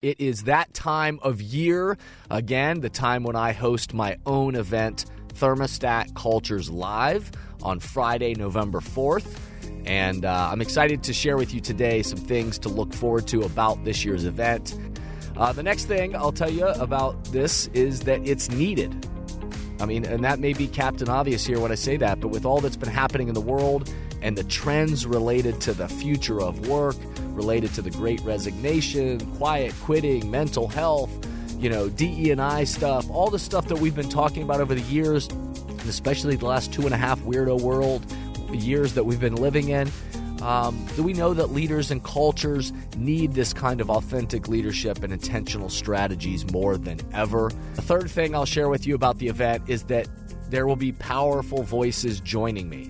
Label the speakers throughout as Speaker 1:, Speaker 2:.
Speaker 1: It is that time of year, again, the time when I host my own event, Thermostat Cultures Live, on Friday, November 4th. And I'm excited to share with you today some things to look forward to about this year's event. The next thing I'll tell you about this is that it's needed. I mean, and that may be Captain Obvious here when I say that, but with all that's been happening in the world and the trends related to the future of work, related to the Great Resignation, quiet quitting, mental health, DE&I stuff, all the stuff that we've been talking about over the years, and especially the last 2.5 weirdo years that we've been living in, we know that leaders and cultures need this kind of authentic leadership and intentional strategies more than ever. The third thing I'll share with you about the event is that there will be powerful voices joining me.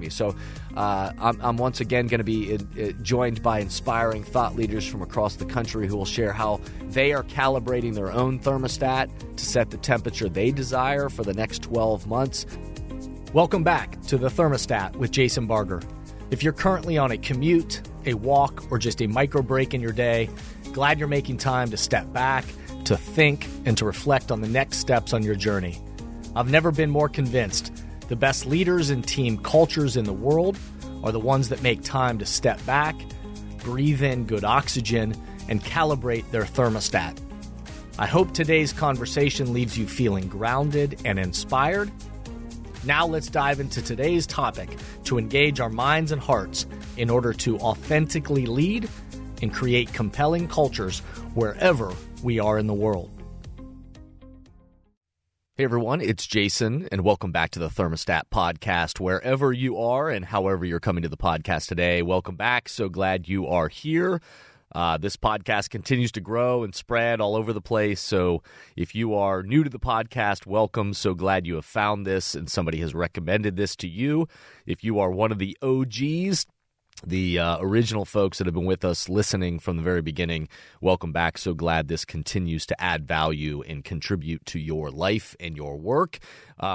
Speaker 1: So I'm once again going to be joined by inspiring thought leaders from across the country who will share how they are calibrating their own thermostat to set the temperature they desire for the next 12 months.
Speaker 2: Welcome back to The Thermostat with Jason Barger. If you're currently on a commute, a walk, or just a micro break in your day, glad you're making time to step back, to think, and to reflect on the next steps on your journey. I've never been more convinced the best leaders and team cultures in the world are the ones that make time to step back, breathe in good oxygen, and calibrate their thermostat. I hope today's conversation leaves you feeling grounded and inspired. Now let's dive into today's topic to engage our minds and hearts in order to authentically lead and create compelling cultures wherever we are in the world.
Speaker 1: Hey everyone, it's Jason, and welcome back to the Thermostat Podcast. Wherever you are and however you're coming to the podcast today, welcome back. So glad you are here. This podcast continues to grow and spread all over the place. So if you are new to the podcast, welcome. So glad you have found this and somebody has recommended this to you. If you are one of the OGs, the original folks that have been with us listening from the very beginning, welcome back. So glad this continues to add value and contribute to your life and your work.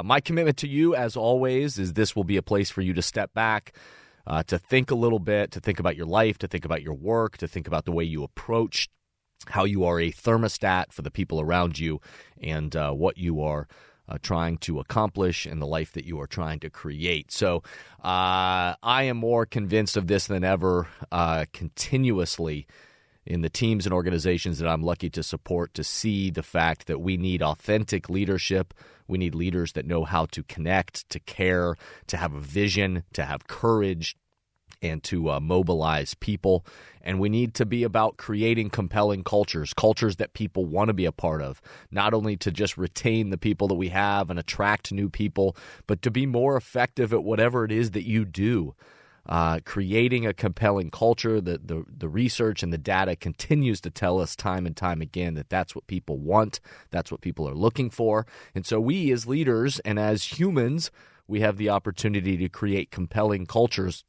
Speaker 1: My commitment to you, as always, is this will be a place for you to step back, to think a little bit, to think about your life, to think about your work, to think about the way you approach how you are a thermostat for the people around you and what you are trying to accomplish and the life that you are trying to create. So I am more convinced of this than ever, continuously in the teams and organizations that I'm lucky to support, to see the fact that we need authentic leadership. We need leaders that know how to connect, to care, to have a vision, to have courage, and to mobilize people. And we need to be about creating compelling cultures that people want to be a part of, not only to just retain the people that we have and attract new people, but to be more effective at whatever it is that you do. Creating a compelling culture, the research and the data continues to tell us time and time again that that's what people want, that's what people are looking for. And so we as leaders and as humans, we have the opportunity to create compelling cultures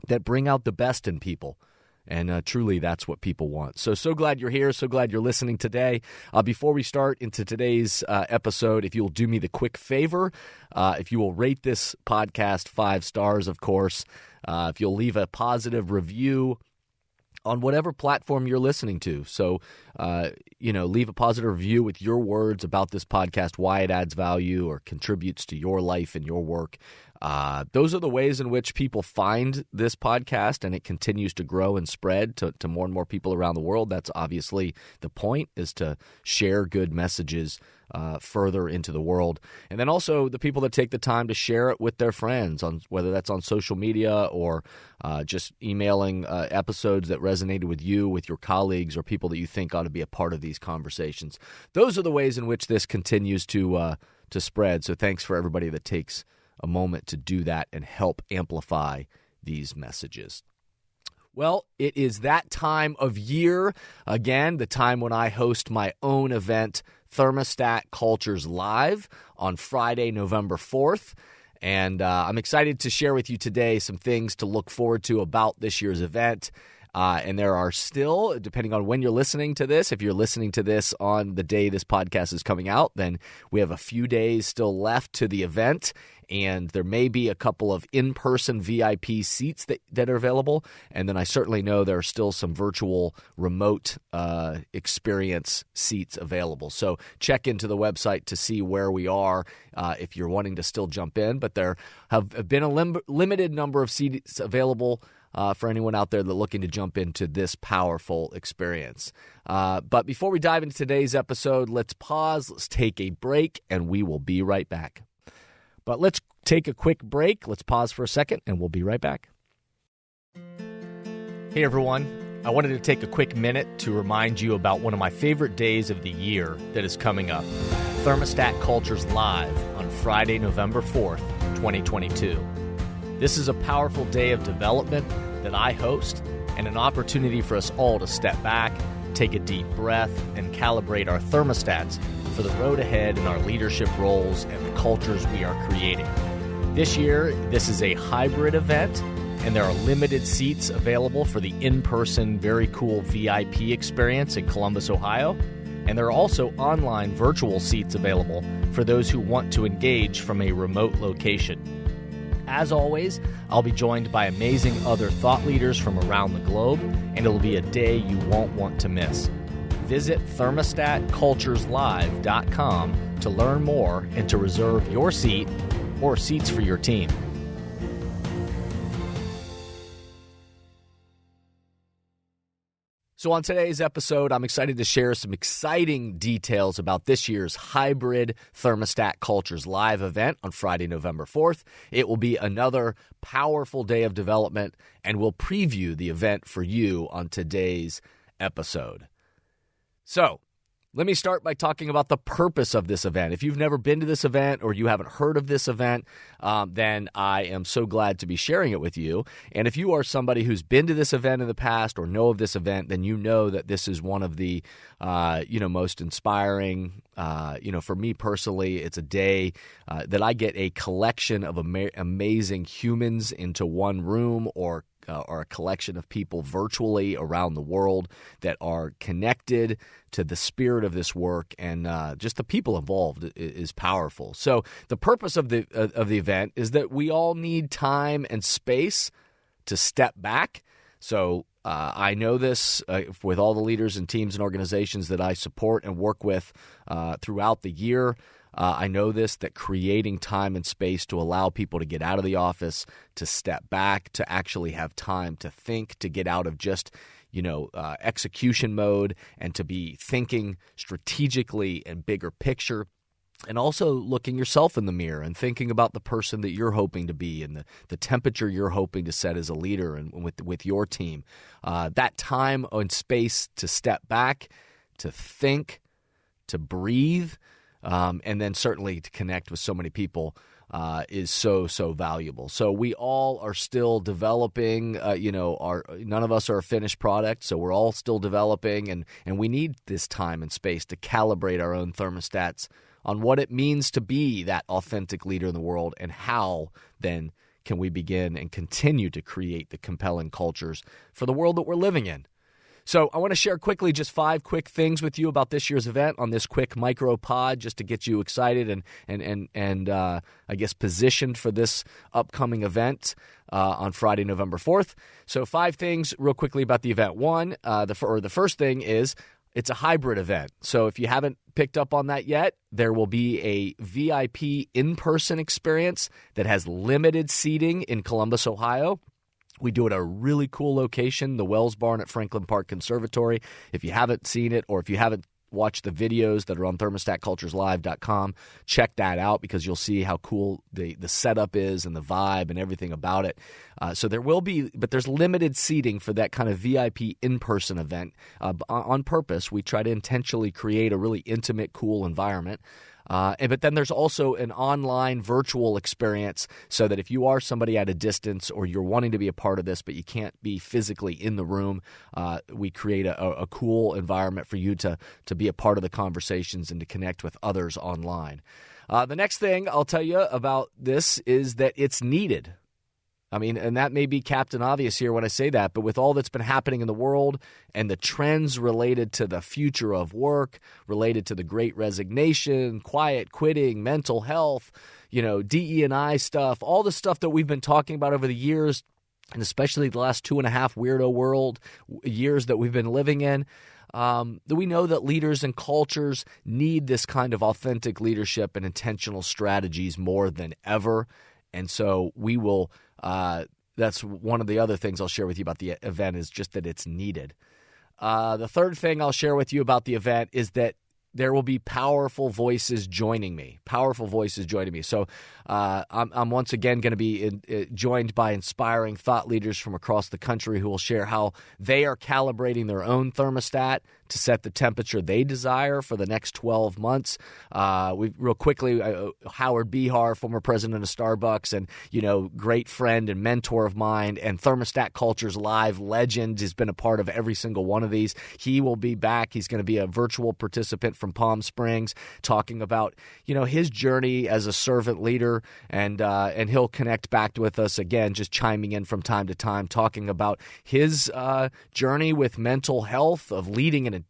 Speaker 1: that bring out the best in people. And truly, that's what people want. So glad you're here. So glad you're listening today. Before we start into today's episode, if you'll do me the quick favor, if you will rate this podcast 5 stars, of course, if you'll leave a positive review on whatever platform you're listening to. So, leave a positive review with your words about this podcast, why it adds value or contributes to your life and your work. Those are the ways in which people find this podcast, and it continues to grow and spread to more and more people around the world. That's obviously the point, is to share good messages further into the world. And then also the people that take the time to share it with their friends, on whether that's on social media or just emailing episodes that resonated with you, with your colleagues, or people that you think ought to be a part of these conversations. Those are the ways in which this continues to spread. So thanks for everybody that takes a moment to do that and help amplify these messages. Well, it is that time of year, again, the time when I host my own event, Thermostat Cultures Live, on Friday, November 4th. And I'm excited to share with you today some things to look forward to about this year's event. And there are still, depending on when you're listening to this, if you're listening to this on the day this podcast is coming out, then we have a few days still left to the event. And there may be a couple of in-person VIP seats that are available. And then I certainly know there are still some virtual remote experience seats available. So check into the website to see where we are if you're wanting to still jump in. But there have been a limited number of seats available for anyone out there that's looking to jump into this powerful experience. But before we dive into today's episode, let's pause, let's take a break, and we will be right back. But let's take a quick break. Let's pause for a second, and we'll be right back. Hey, everyone. I wanted to take a quick minute to remind you about one of my favorite days of the year that is coming up, Thermostat Cultures Live on Friday, November 4th, 2022. This is a powerful day of development that I host and an opportunity for us all to step back, take a deep breath, and calibrate our thermostats for the road ahead in our leadership roles and the cultures we are creating. This year, this is a hybrid event, and there are limited seats available for the in-person, very cool VIP experience in Columbus, Ohio. And there are also online virtual seats available for those who want to engage from a remote location. As always, I'll be joined by amazing other thought leaders from around the globe, and it'll be a day you won't want to miss. Visit thermostatcultureslive.com to learn more and to reserve your seat or seats for your team. So on today's episode, I'm excited to share some exciting details about this year's hybrid Thermostat Cultures Live event on Friday, November 4th. It will be another powerful day of development, and we'll preview the event for you on today's episode. So, let me start by talking about the purpose of this event. If you've never been to this event or you haven't heard of this event, then I am so glad to be sharing it with you. And if you are somebody who's been to this event in the past or know of this event, then you know that this is one of the most inspiring. For me personally, it's a day that I get a collection of amazing humans into one room or a collection of people virtually around the world that are connected to the spirit of this work, and just the people involved is powerful. So the purpose of the event is that we all need time and space to step back. So I know this with all the leaders and teams and organizations that I support and work with throughout the year. I know this, that creating time and space to allow people to get out of the office, to step back, to actually have time to think, to get out of just, execution mode, and to be thinking strategically and bigger picture. And also looking yourself in the mirror and thinking about the person that you're hoping to be and the temperature you're hoping to set as a leader and with your team. That time and space to step back, to think, to breathe, and then certainly to connect with so many people is so valuable. So we all are still developing. None of us are a finished product, so we're all still developing, and we need this time and space to calibrate our own thermostats on what it means to be that authentic leader in the world, and how then can we begin and continue to create the compelling cultures for the world that we're living in. So I want to share quickly just 5 quick things with you about this year's event on this quick micro pod, just to get you excited and I guess positioned for this upcoming event on Friday, November 4th. So 5 things real quickly about the event. One, the first thing is it's a hybrid event. So if you haven't picked up on that yet, there will be a VIP in-person experience that has limited seating in Columbus, Ohio. We do it at a really cool location, the Wells Barn at Franklin Park Conservatory. If you haven't seen it, or if you haven't watched the videos that are on thermostatcultureslive.com, check that out, because you'll see how cool the setup is and the vibe and everything about it. So there will be, but there's limited seating for that kind of VIP in-person event. On purpose, we try to intentionally create a really intimate, cool environment. But then there's also an online virtual experience, so that if you are somebody at a distance or you're wanting to be a part of this but you can't be physically in the room, we create a cool environment for you to be a part of the conversations and to connect with others online. The next thing I'll tell you about this is that it's needed.
Speaker 2: I mean, and that may be Captain Obvious here when I say that, but with all that's been happening in the world and the trends related to the future of work, related to the Great Resignation, quiet quitting, mental health, DE&I stuff, all the stuff that we've been talking about over the years, and especially the last 2.5 weirdo years that we've been living in, we know that leaders and cultures need this kind of authentic leadership and intentional strategies more than ever. And so we will that's one of the other things I'll share with you about the event is just that it's needed. The third thing I'll share with you about the event is that there will be powerful voices joining me. So I'm once again going to be joined by inspiring thought leaders from across the country who will share how they are calibrating their own thermostat to set the temperature they desire for the next 12 months. Real quickly, Howard Behar, former president of Starbucks and, great friend and mentor of mine, and Thermostat Cultures Live legend, has been a part of every single one of these. He will be back. He's going to be a virtual participant from Palm Springs, talking about, his journey as a servant leader, and he'll connect back with us again, just chiming in from time to time, talking about his journey with mental health, of leading in a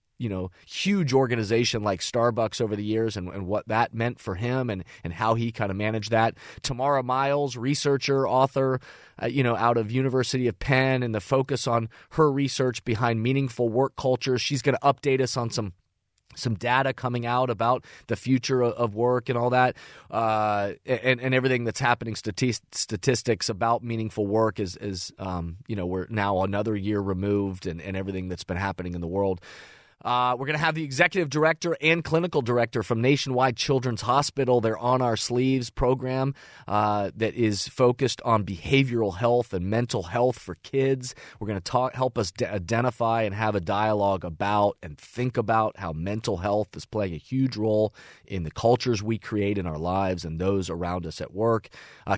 Speaker 2: huge organization like Starbucks over the years, and what that meant for him, and how he kind of managed that. Tamara Miles, researcher, author, out of University of Penn, and the focus on her research behind meaningful work culture. She's going to update us on some data coming out about the future of work and all that, and everything that's happening. Statistics about meaningful work is we're now another year removed, and everything that's been happening in the world. We're going to have the executive director and clinical director from Nationwide Children's Hospital, their On Our Sleeves program that is focused on behavioral health and mental health for kids. We're going to help us identify and have a dialogue about and think about how mental health is playing a huge role in the cultures we create in our lives and those around us at work.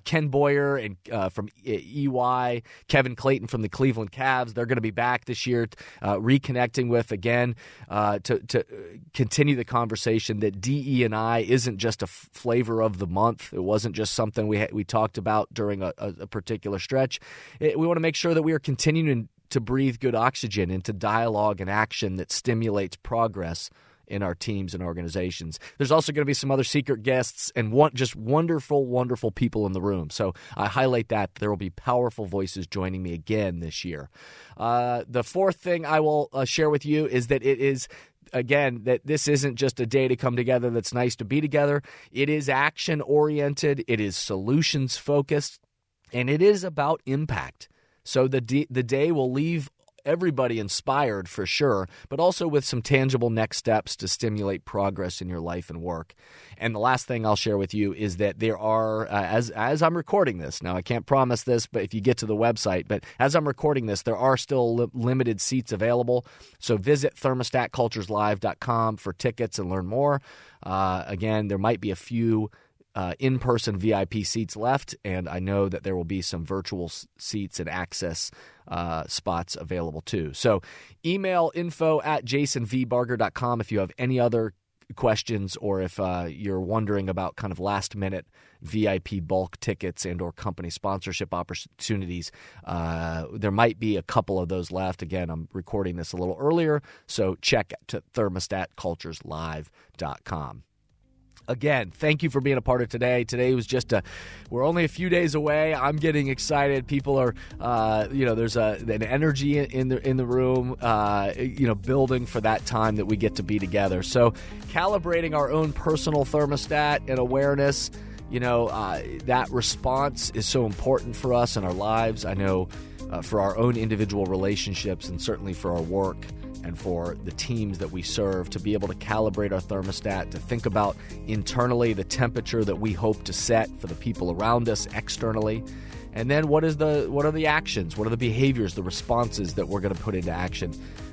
Speaker 2: Ken Boyer and from EY, Kevin Clayton from the Cleveland Cavs, they're going to be back this year, reconnecting with, again, to continue the conversation that DE&I isn't just a flavor of the month. It wasn't just something we talked about during a particular stretch. We want to make sure that we are continuing to breathe good oxygen into dialogue and action that stimulates progress in our teams and organizations. There's also going to be some other secret guests and just wonderful, wonderful people in the room. So I highlight that. There will be powerful voices joining me again this year. The fourth thing I will share with you is that it is, again, that this isn't just a day to come together that's nice to be together. It is action-oriented. It is solutions-focused. And it is about impact. So the day will leave everybody inspired for sure, but also with some tangible next steps to stimulate progress in your life and work. And the last thing I'll share with you is that there are, as I'm recording this, now I can't promise this, but if you get to the website, but as I'm recording this, there are still limited seats available. So visit thermostatcultureslive.com for tickets and learn more. Again, there might be a few in-person VIP seats left, and I know that there will be some virtual seats and access spots available too. So email info@jasonvbarger.com if you have any other questions, or if you're wondering about kind of last-minute VIP bulk tickets and or company sponsorship opportunities. There might be a couple of those left. Again, I'm recording this a little earlier, so check to thermostatcultureslive.com. Again, thank you for being a part of today. Today was we're only a few days away. I'm getting excited. People are, there's an energy in the room, building for that time that we get to be together. So calibrating our own personal thermostat and awareness, that response is so important for us in our lives. I know for our own individual relationships, and certainly for our work and for the teams that we serve, to be able to calibrate our thermostat, to think about internally the temperature that we hope to set for the people around us externally. And then what are the actions, what are the behaviors, the responses that we're going to put into action?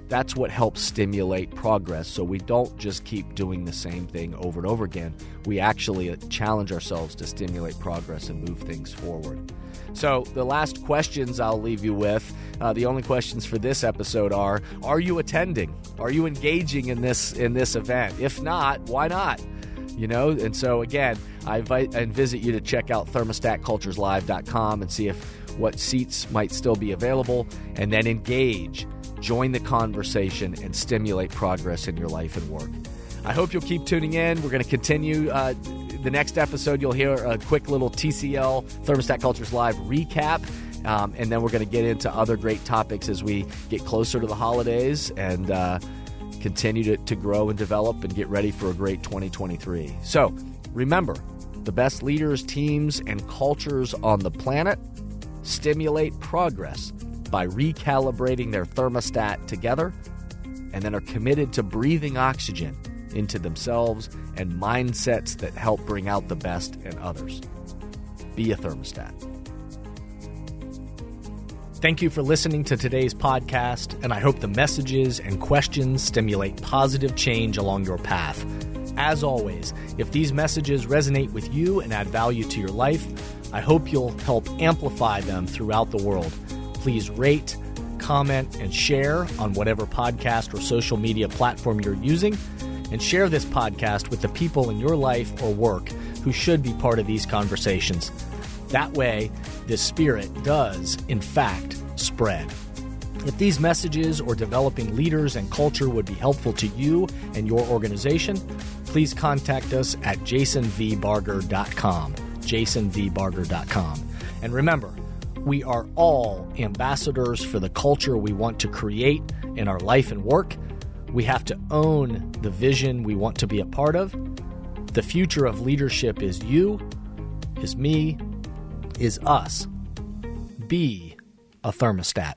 Speaker 2: That's what helps stimulate progress, so we don't just keep doing the same thing over and over again. We actually challenge ourselves to stimulate progress and move things forward. So the last questions I'll leave you with, the only questions for this episode are you attending? Are you engaging in this event? If not, why not? And so again, I invite and visit you to check out thermostatcultureslive.com and see if
Speaker 1: what seats might still be available, and then engage, join the conversation, and stimulate progress in your life and work. I hope you'll keep tuning in. We're going to continue. The next episode, you'll hear a quick little TCL, Thermostat Cultures Live recap. And then we're going to get into other great topics as we get closer to the holidays and continue to grow and develop and get ready for a great 2023. So remember, the best leaders, teams, and cultures on the planet stimulate progress by recalibrating their thermostat together and then are committed to breathing oxygen into themselves and mindsets that help bring out the best in others. Be a thermostat.
Speaker 2: Thank you for listening to today's podcast, and I hope the messages and questions stimulate positive change along your path. As always, if these messages resonate with you and add value to your life, I hope you'll help amplify them throughout the world. Please rate, comment, and share on whatever podcast or social media platform you're using, and share this podcast with the people in your life or work who should be part of these conversations. That way, this spirit does, in fact, spread. If these messages or developing leaders and culture would be helpful to you and your organization, please contact us at jasonvbarger.com, jasonvbarger.com. And remember, we are all ambassadors for the culture we want to create in our life and work. We have to own the vision we want to be a part of. The future of leadership is you, is me, is us. Be a thermostat.